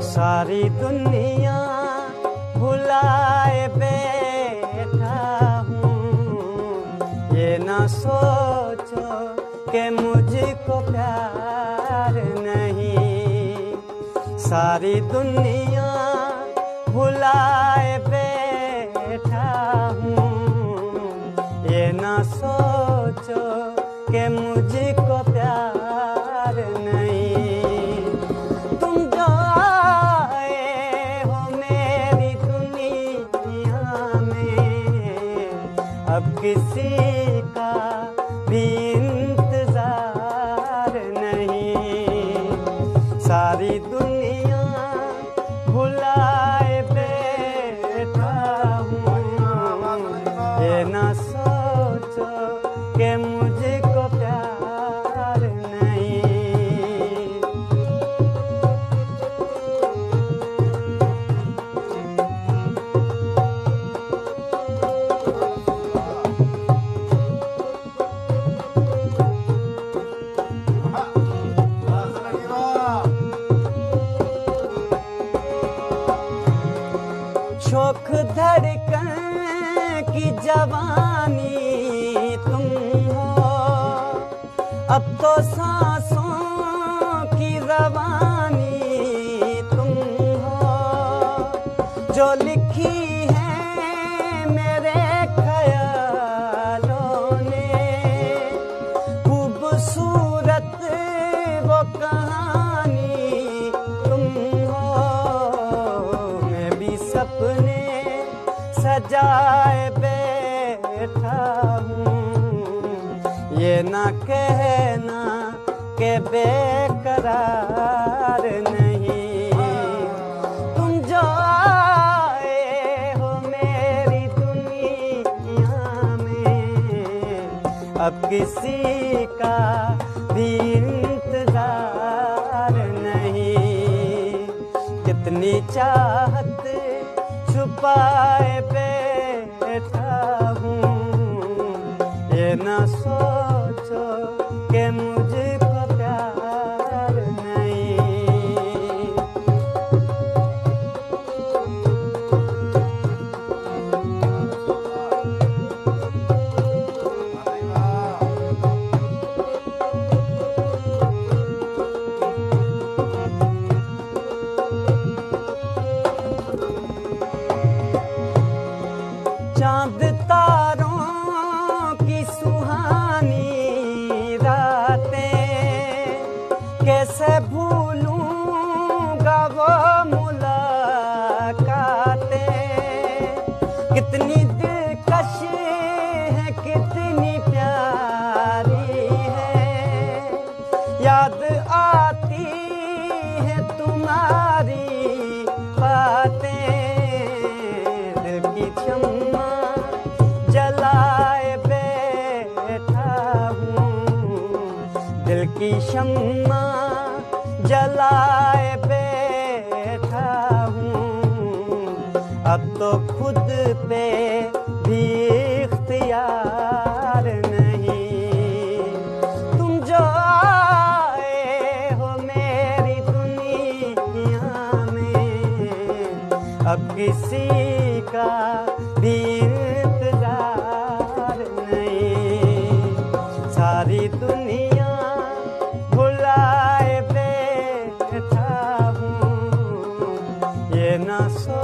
सारी दुनिया भुलाए बैठा हूँ, ये ना सोचो कि मुझको प्यार नहीं। सारी दुनिया भुलाए बैठा हूँ, ये ना सोचो कि मुझको प्यार नहीं। अब किसी का भी इंतजार नहीं। सारी दुनिया भुलाए बैठा हूँ, ये ना सोचो कि मुझको प्यार नहीं। शोख धड़कन की जवानी तुम हो, अब तो सांसों की रवानी तुम हो। जो लिखी है मेरे ख्यालों ने, खूबसूरत वो कहानी तुम हो। मैं भी सपने सजाए बैठा हूँ, ये ना कहना कि बेकरार नहीं। तुम जो आए हो मेरी दुनिया में, अब किसी का भी इंतजार नहीं। कितनी चाहत छुपाए बैठा हूँ, ये ना सोचो कि मुझको प्यार नहीं। चांद तारों की सुहानी रातें, कैसे भूलूंगा वो मुलाकातें। कितनी दिलकश है, कितनी प्यारी है, याद आती है तुम्हारी बातें। दिल की शम्मा जलाए बैठा हूँ, दिल की शम्मा जलाए बैठा हूँ। अब तो खुद पे भी इख्तियार नहीं। तुम जो आए हो मेरी दुनिया में, अब किसी का भी इंतजार नहीं। सारी दुनिया भुलाए बैठा हूँ, ये ना सो